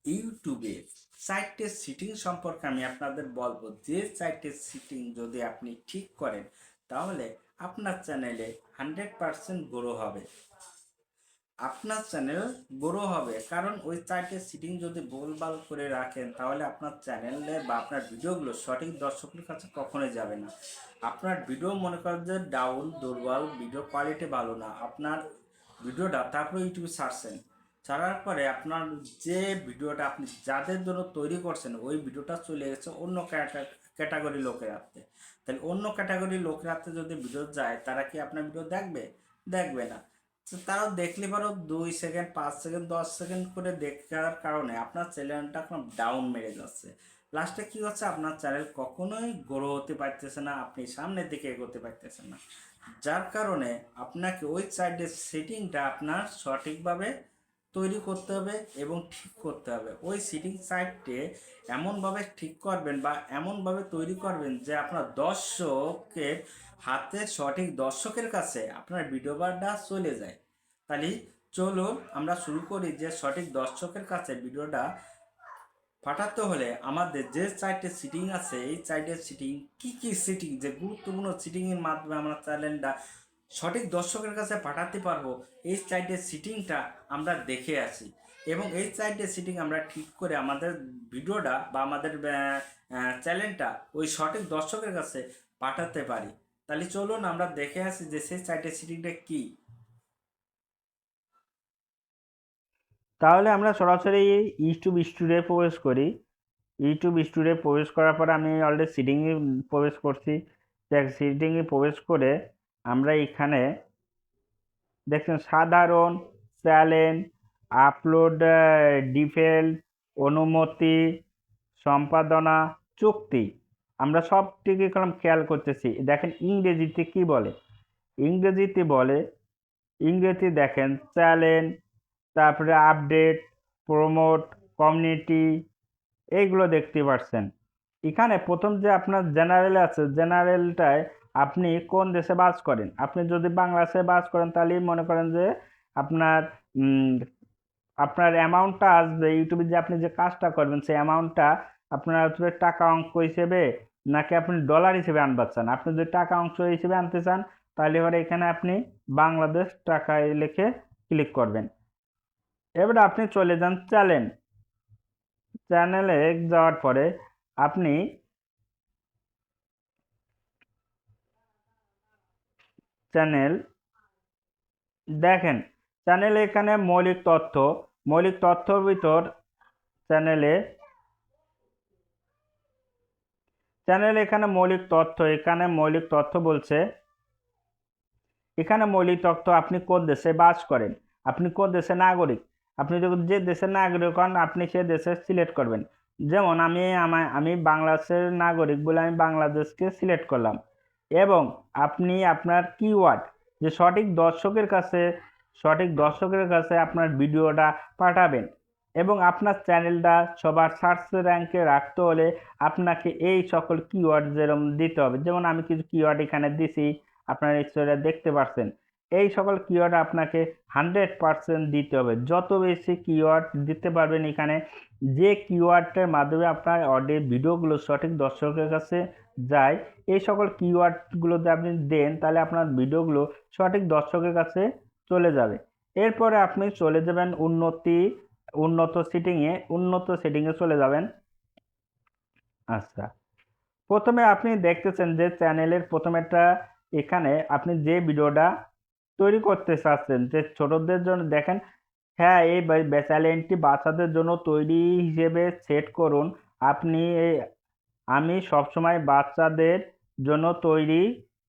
ইউটিউবে সাইটের সিটিং সম্পর্কে আমি আপনাদের বলবো, যে সাইটের সিটিং যদি আপনি ঠিক করেন তাহলে আপনার চ্যানেলে 100% গ্রো হবে। আপনার চ্যানেল বড় হবে, কারণ ওই সাইটের সিটিং যদি ভুলভাল করে রাখেন তাহলে আপনার চ্যানেলে বা আপনার ভিডিওগুলো সঠিক দর্শকের কাছে কখনোই যাবে না। আপনার ভিডিও মনে করেন যে ডাউন, দুর্বল, ভিডিও কোয়ালিটি ভালো না, আপনার ভিডিওটা তারপরে ইউটিউবে ছাড়ছেন, ছাড়ার পরে আপনার যে ভিডিওটা আপনি যাদের জন্য তৈরি করছেন ওই ভিডিওটা চলে গেছে অন্য ক্যাটাগরি লোকের হাতে। তাহলে অন্য ক্যাটাগরি লোকের হাতে যদি ভিডিও যায়, তারা কি আপনার ভিডিও দেখবে? দেখবে না। তো তারাও দেখলে পারো 2 সেকেন্ড, 5 সেকেন্ড, 10 সেকেন্ড করে দেখার কারণে আপনার চ্যানেলটা এখন ডাউন মেরে যাচ্ছে। লাস্টে কি হচ্ছে, আপনার চ্যানেল কখনোই গ্রো হতে পারতেছে না, আপনি সামনের দিকে এগোতে পারতেছেন না। যার কারণে আপনাকে ওই সাইডের সেটিংটা আপনার সঠিকভাবে তৈরি করতে হবে এবং ঠিক করতে হবে। ওই সিটিং সাইটে এমনভাবে ঠিক করবেন বা এমনভাবে তৈরি করবেন যে আপনার দর্শকের হাতে, সঠিক দর্শকের কাছে আপনার ভিডিওটা চলে যায়। তাহলে চলো আমরা শুরু করি যে সঠিক দর্শকের কাছে ভিডিওটা পাঠাতে হলে আমাদের যে সাইটের সিটিং আছে, এই সাইটের সিটিং কি কি সিটিং, যে গুরুত্বপূর্ণ সিটিংয়ের মাধ্যমে আমরা চ্যানেলটা সঠিক দর্শকের কাছে পাঠাতে পারবো, এই সাইটের সিটিংটা আমরা দেখে আসি এবং এই সাইটের সিটিং আমরা ঠিক করে আমাদের ভিডিওটা বা আমাদের চ্যানেলটা ওই সঠিক দর্শকের কাছে পাঠাতে পারি। তাহলে চলুন আমরা দেখে আসি যে সেই সাইটের সিটিংটা কি। তাহলে আমরা সরাসরি ইউটিউব স্টুডিওয়ে প্রবেশ করি। ইউটিউব স্টুডিওয়ে প্রবেশ করার পরে আমি অলরেডি সিটিংয়ে প্রবেশ করছি। দেখ, সিটিংয়ে প্রবেশ করে আমরা এখানে দেখছেন সাধারণ, চ্যানেল, আপলোড, ডিফল্ট, অনুমতি, সম্পাদনা, চুক্তি, আমরা সবটিকে খেয়াল করতেছি। দেখেন ইংরেজিতে কি বলে। ইংরেজিতে বলে, ইংরেজি দেখেন চ্যানেল, তারপরে আপডেট, প্রমোট, কমিউনিটি, এইগুলো দেখতে পাচ্ছেন। এখানে প্রথম যে আপনার জেনারেল আছে, জেনারেলটায় আপনি কোন দেশে বাস করেন। আপনি যদি বাংলাদেশে বাস করেন তাহলে মনে করেন যে আপনার আপনার অ্যামাউন্টটা আসবে ইউটিউবে, যে আপনি যে কাজটা করবেন সেই অ্যামাউন্টটা আপনার আসবে টাকা অঙ্ক হিসেবে, নাকি আপনি ডলার হিসেবে আনতে চান। আপনি যদি টাকা অংশ হিসেবে আনতে চান তাহলে এবারে এখানে আপনি বাংলাদেশ টাকায় লিখে ক্লিক করবেন। এবারে আপনি চলে যান চ্যানেলে যাওয়ার পরে আপনি চ্যানেল দেখেন, চ্যানেলে এখানে মৌলিক তথ্যর ভিতর চ্যানেলে এখানে মৌলিক তথ্য বলছে। এখানে মৌলিক তথ্য আপনি কোন দেশে বাস করেন, আপনি কোন দেশের নাগরিক। আপনি যদি যে দেশের নাগরিক হন আপনি সে দেশে সিলেক্ট করবেন। যেমন আমি বাংলাদেশের নাগরিক বলে আমি বাংলাদেশকে সিলেক্ট করলাম। এবং আপনি আপনার কিওয়ার্ড, যে সঠিক দর্শকের কাছে আপনার ভিডিওটা পাঠাবেন এবং আপনার চ্যানেলটা সবার সার্চ র্যাঙ্কে রাখতে হলে আপনাকে এই সকল কিওয়ার্ড যেরকম দিতে হবে। যেমন আমি কিছু কিওয়ার্ড এখানে দিছি, আপনারা নিশ্চয়ই দেখতে পাচ্ছেন। এই সকল কিওয়ার্ড আপনাকে 100% দিতে হবে। যত বেশি কিওয়ার্ড দিতে পারবেন এখানে, যে কিওয়ার্ডের মাধ্যমে আপনার অডিও ভিডিওগুলো সঠিক দর্শকের কাছে যায়, এই সকল কিওয়ার্ডগুলো যদি আপনি দেন তাহলে আপনার ভিডিওগুলো সঠিক দর্শকের কাছে চলে যাবে। এরপরে আপনি চলে যাবেন উন্নত সেটিংয়ে চলে যাবেন। আচ্ছা, প্রথমে আপনি দেখতেছেন যে চ্যানেলের প্রথমেরটা, এখানে আপনি যে ভিডিওটা তৈরি করতে চাচ্ছেন, যে ছোটদের জন্য দেখেন, হ্যাঁ এই চ্যানেলটি বাচ্চাদের জন্য তৈরি হিসেবে সেট করুন। আপনি আমি সবসময় বাচ্চাদের জন্য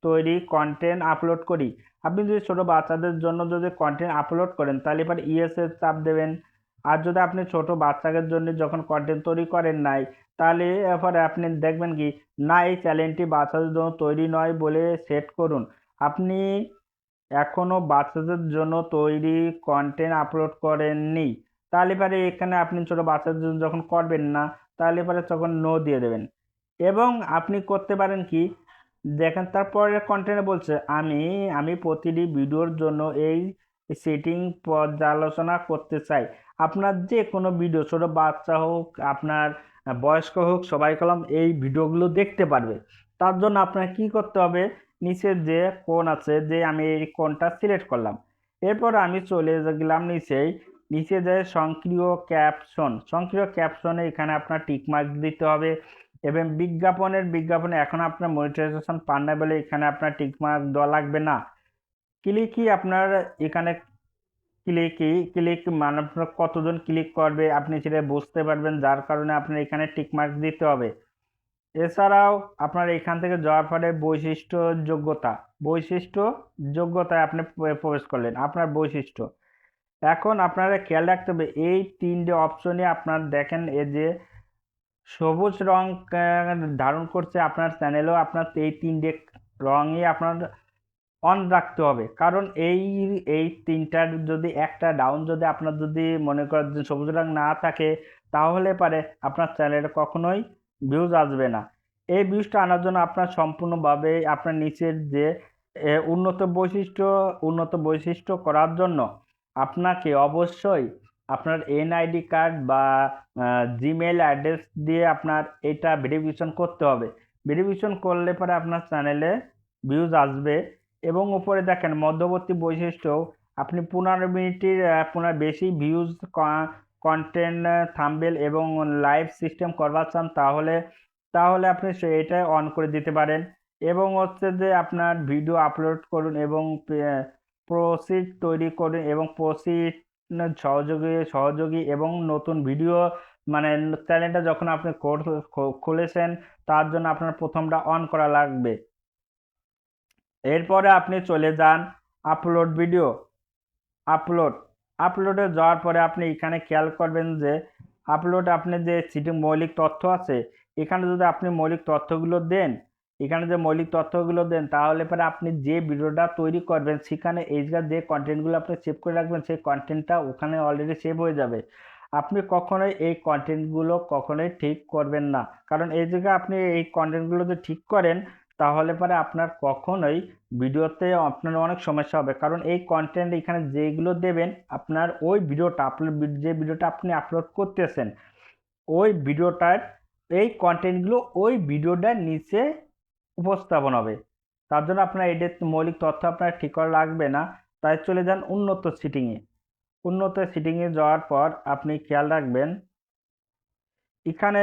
তৈরি কন্টেন্ট আপলোড করি। আপনি যদি ছোট বাচ্চাদের জন্য যদি কন্টেন্ট আপলোড করেন তাহলে এবার ইয়েস এর চাপ দেবেন। আর যদি আপনি ছোট বাচ্চাদের জন্য যখন কন্টেন্ট তৈরি করেন নাই, তাহলে এরপরে আপনি দেখবেন কি না, এই চ্যানেলটি বাচ্চাদের জন্য তৈরি নয় বলে সেট করুন। আপনি এখনো বাচ্চাদের জন্য তৈরি কন্টেন্ট আপলোড করেননি, তাহলে পরে এখানে আপনি ছোট বাচ্চাদের জন্য যখন করবেন না তাহলে পরে তখন নো দিয়ে দেবেন। এবং আপনি করতে পারেন কি, দেখেন তারপরে কন্টেন্টে বলছে আমি প্রতিটি ভিডিওর জন্য এই সেটিং পর্যালোচনা করতে চাই। আপনার যে কোনো ভিডিও, ছোট বাচ্চা হোক, আপনার বয়স্ক হোক, সবাই কলম এই ভিডিওগুলো দেখতে পারবে। তার জন্য আপনার কি করতে হবে, নিচের যে কোণ আছে, যে আমি এই কোণটা সিলেক্ট করলাম, এরপর আমি চলে গেলাম নিচে যে সক্রিয় ক্যাপশনে এখানে আপনার টিকমার্ক দিতে হবে। এবং বিজ্ঞাপনে এখন আপনার মনিটাইজেশন পান না বলে এখানে আপনার টিকমার্ক দেওয়া লাগবে না। ক্লিকই আপনার এখানে ক্লিক মানে আপনার কতজন ক্লিক করবে আপনি সেটা বুঝতে পারবেন, যার কারণে আপনার এখানে টিকমার্ক দিতে হবে। এছাড়াও আপনার এখান থেকে যাওয়ার পরে বৈশিষ্ট্যতায় আপনি প্রবেশ করলেন, আপনার বৈশিষ্ট্য। এখন আপনারা খেয়াল রাখতে হবে এই তিনটে অপশনে আপনার দেখেন এই যে সবুজ রং ধারণ করছে আপনার চ্যানেলেও আপনার এই তিনটে রঙই আপনার অন রাখতে হবে। কারণ এই তিনটার যদি একটা ডাউন যদি আপনার যদি মনে করেন যে সবুজ রং না থাকে, তাহলে পারে আপনার চ্যানেলে কখনোই ভিউজ আসবে না। এই ভিউজটা আনার জন্য আপনার সম্পূর্ণভাবে আপনার নিচের যে উন্নত বৈশিষ্ট্য করার জন্য আপনাকে অবশ্যই আপনার এনআইডি কার্ড বা জিমেল অ্যাড্রেস দিয়ে আপনার এটা ভেরিফিকেশন করতে হবে। ভেরিফিকেশন করলে পরে আপনার চ্যানেলে ভিউজ আসবে। এবং উপরে দেখেন মধ্যবর্তী বৈশিষ্ট্য, আপনি 15 মিনিটের বেশি ভিউজ কন্টেন্ট থাম্বনেল এবং লাইভ সিস্টেম করবার চান, তাহলে আপনি এটা অন করে দিতে পারেন। এবং হচ্ছে যে আপনার ভিডিও আপলোড করুন এবং প্রসিড তৈরি করুন এবং প্রসিড সহযোগী এবং নতুন ভিডিও মানে চ্যানেলটা যখন আপনি খুলেছেন তার জন্য আপনার প্রথমটা অন করা লাগবে। এরপরে আপনি চলে যান আপলোডে যাওয়ার পরে আপনি এখানে খেয়াল করবেন যে আপনি যে মৌলিক তথ্য আছে, এখানে যদি আপনি মৌলিক তথ্যগুলো দেন, তাহলে পরে আপনি যে ভিডিওটা তৈরি করবেন সেখানে এই যে কন্টেন্টগুলো আপনি সেভ করে রাখবেন, সেই কন্টেন্টটা ওখানে অলরেডি সেভ হয়ে যাবে। আপনি কখনোই এই কন্টেন্টগুলো কখনোই ঠিক করবেন না, কারণ এই জায়গায় আপনি এই কন্টেন্টগুলো যদি ঠিক করেন তাহলে পরে আপনার কখনোই ভিডিওতে আপনার অনেক সমস্যা হবে। কারণ এই কন্টেন্ট এখানে যেগুলো দেবেন, আপনার ওই যে ভিডিওটা আপনি আপলোড করতেছেন ওই ভিডিওটার এই কন্টেন্টগুলো ওই ভিডিওটার নিচে উপস্থাপন হবে। তার জন্য আপনার এদের মৌলিক তথ্য আপনার ঠিক করা লাগবে না। তাই চলে যান উন্নত সিটিংয়ে যাওয়ার পর আপনি খেয়াল রাখবেন এখানে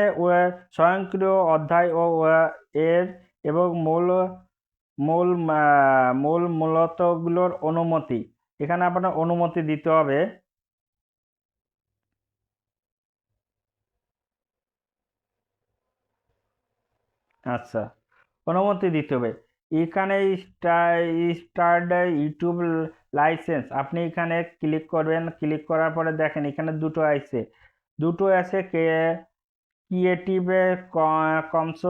স্বয়ংক্রিয় অধ্যায় ও এর এবং মূলতগুলোর অনুমতি, এখানে আপনার অনুমতি দিতে হবে। আচ্ছা, অনুমতি দিতে হবে। এখানে স্টার্ট ইউটিউব লাইসেন্স, আপনি এখানে ক্লিক করবেন। ক্লিক করার পরে দেখেন এখানে দুটো আছে ক্রিয়েটিভ কমন্স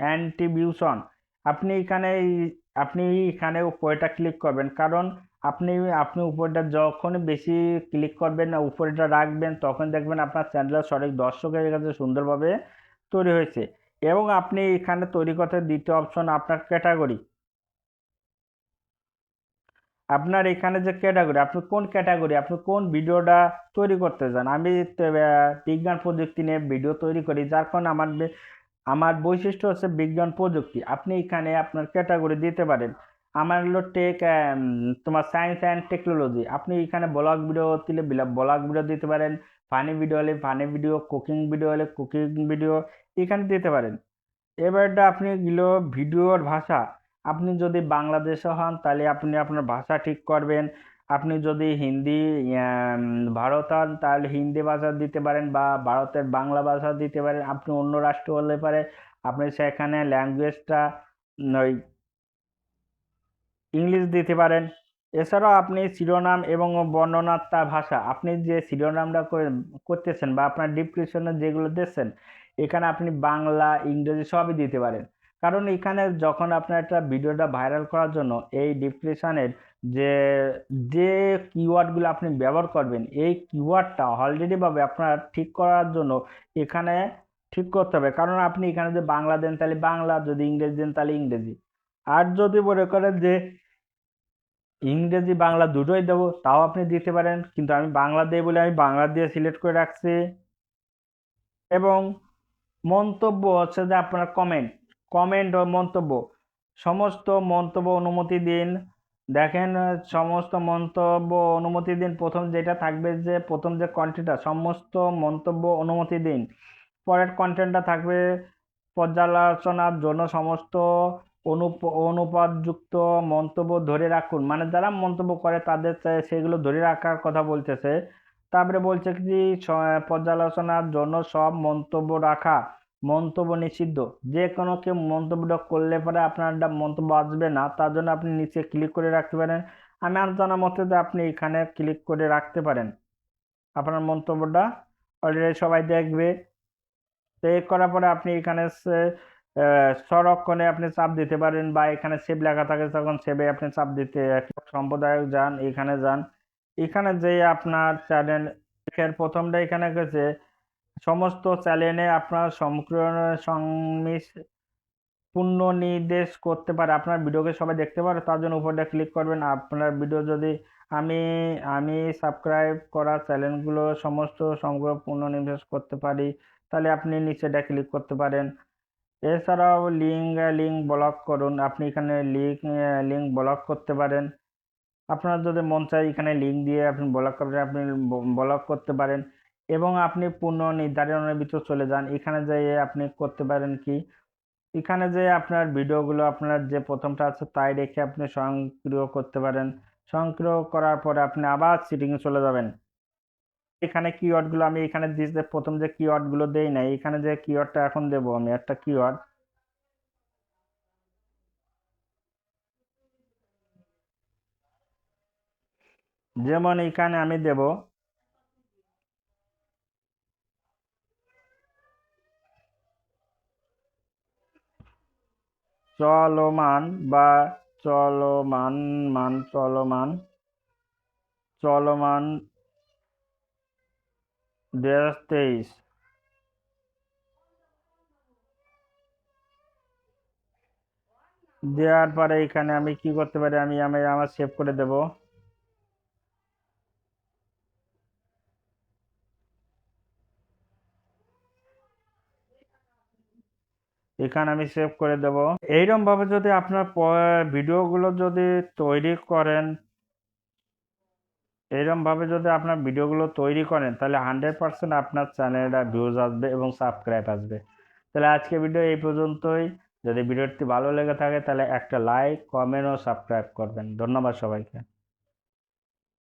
অ্যান্টিবিউশন। আপনি এখানে উপরেটা ক্লিক করবেন, কারণ আপনি উপরেটা যখন বেশি ক্লিক করবেন না, উপরেটা রাখবেন, তখন দেখবেন আপনার চ্যানেল সঠিক দর্শকের কাছে সুন্দরভাবে তৈরি হয়েছে। এবং আপনি এখানে তৈরি করতে দ্বিতীয় অপশন আপনার ক্যাটাগরি, আপনার এখানে যে ক্যাটাগরি, আপনি কোন ভিডিওটা তৈরি করতে চান। আমি বিজ্ঞান প্রযুক্তি নিয়ে ভিডিও তৈরি করি, যার কারণে আমার বৈশিষ্ট্য হচ্ছে বিজ্ঞান প্রযুক্তি। আপনি এখানে আপনার ক্যাটাগরি দিতে পারেন। আমার হলো তোমার সায়েন্স অ্যান্ড টেকনোলজি। আপনি এখানে ব্লগ ভিডিও দিলে ব্লগ ভিডিও দিতে পারেন, ফানি ভিডিও হলে ফানি ভিডিও, কুকিং ভিডিও হলে কুকিং ভিডিও এখানে দিতে পারেন। এবারটা আপনি ভিডিওর ভাষা, আপনি যদি বাংলাদেশে হন তাহলে আপনি আপনার ভাষা ঠিক করবেন। আপনি যদি ভারত হন তাহলে হিন্দি ভাষা দিতে পারেন বা ভারতের বাংলা ভাষা দিতে পারেন। আপনি অন্য রাষ্ট্র হলে পারে আপনি সেখানে ল্যাঙ্গুয়েজটা ওই ইংলিশ দিতে পারেন। এছাড়াও আপনি শিরোনাম এবং বর্ণনাত্মা ভাষা, আপনি যে শিরোনামটা করতেছেন বা আপনার ডিসক্রিপশনে যেগুলো দিচ্ছেন, এখানে আপনি বাংলা ইংরেজি সবই দিতে পারেন। কারণ এখানে যখন আপনার একটা ভিডিওটা ভাইরাল করার জন্য এই ডিসক্রিপশনের যে যে কিওয়ার্ডগুলো আপনি ব্যবহার করবেন, এই কিওয়ার্ডটা অলরেডি ভাবে আপনার ঠিক করার জন্য এখানে ঠিক করতে হবে। কারণ আপনি এখানে যদি বাংলা দেন তাহলে বাংলা, যদি ইংরেজি দেন তাহলে ইংরেজি। আর যদি মনে করেন যে ইংরেজি বাংলা দুটোই দেবো তাও আপনি দিতে পারেন, কিন্তু আমি বাংলা দিয়ে বলে আমি বাংলা দিয়ে সিলেক্ট করে রাখছি। এবং মন্তব্য হচ্ছে যে আপনার কমেন্ট, কমেন্ট ও মন্তব্য, সমস্ত মন্তব্য অনুমতি দিন। দেখেন সমস্ত মন্তব্য অনুমতি দিন, প্রথম যেটা থাকবে যে প্রথম যে কন্টেন্টটা সমস্ত মন্তব্য অনুমতি দিন, পরের কন্টেন্টটা থাকবে পর্যালোচনার জন্য সমস্ত অনুপাতযুক্ত মন্তব্য ধরে রাখুন, মানে যারা মন্তব্য করে তাদের সেগুলো ধরে রাখার কথা বলতেছে। তারপরে বলছে কি পর্যালোচনার জন্য সব মন্তব্য রাখা, মন্তব্য নিষিদ্ধ, যে কোনো কেউ মন্তব্যটা করলে পরে আপনার মন্তব্য আসবে না, তার জন্য আপনি নিচে ক্লিক করে রাখতে পারেন। আমি আর জানা মতে যে আপনি এখানে ক্লিক করে রাখতে পারেন, আপনার মন্তব্যটা অলরেডি সবাই দেখবে। সেভ করার পরে আপনি এখানে সংরক্ষণে আপনি চাপ দিতে পারেন, বা এখানে সেভ লেখা থাকে তখন সেভে আপনি চাপ দিতে সম্প্রদায়ক যান, এখানে যান। এখানে যে আপনার চ্যানেল প্রথমটা এখানে গেছে সমস্ত চ্যানেলে আপনার পুনর্নির্দেশ করতে পারে, আপনার ভিডিওকে সবাই দেখতে পারে, তার জন্য উপরটা ক্লিক করবেন। আপনার ভিডিও যদি আমি আমি সাবস্ক্রাইব করা চ্যানেলগুলো সমস্ত সমগ্র পুনর্নির্দেশ করতে পারি, তাহলে আপনি নিচেটা ক্লিক করতে পারেন। এছাড়াও লিঙ্ক ব্লক করুন, আপনি এখানে লিঙ্ক ব্লক করতে পারেন। আপনার যদি মন চায় এখানে লিঙ্ক দিয়ে আপনি ব্লক করবেন, আপনি ব্লক করতে পারেন। এবং আপনি পুনর্নির্ধারণের ভিতর চলে যান, এখানে যেয়ে আপনি করতে পারেন কি, এখানে যে আপনার ভিডিওগুলো আপনার যে প্রথমটা আছে তাই রেখে আপনি স্বয়ংক্রিয় করতে পারেন। স্বয়ংক্রিয় করার পরে আপনি আবার সেটিংয়ে চলে যাবেন। এখানে কিওয়ার্ডগুলো আমি এখানে দিতে প্রথম যে কিওয়ার্ডগুলো দেই নাই, এখানে যে কিওয়ার্ডটা এখন দেবো আমি একটা কিওয়ার্ড, যেমন এখানে আমি দেব চলমান, বা চলমান চলমান 2023। দেওয়ার পরে এখানে আমি কি করতে পারি, আমি আমার সেভ করে দেব। এখানে আমি সেভ করে দেব। এইরকম ভাবে যদি আপনার ভিডিওগুলো যদি তৈরি করেন, এইরকম ভাবে যদি আপনার ভিডিওগুলো তৈরি করেন তাহলে 100% আপনার চ্যানেলটা ভিউজ আসবে এবং সাবস্ক্রাইব আসবে। তাহলে আজকে ভিডিও এই পর্যন্তই। যদি ভিডিওটি ভালো লেগে থাকে তাহলে একটা লাইক, কমেন্ট ও সাবস্ক্রাইব করবেন। ধন্যবাদ সবাইকে।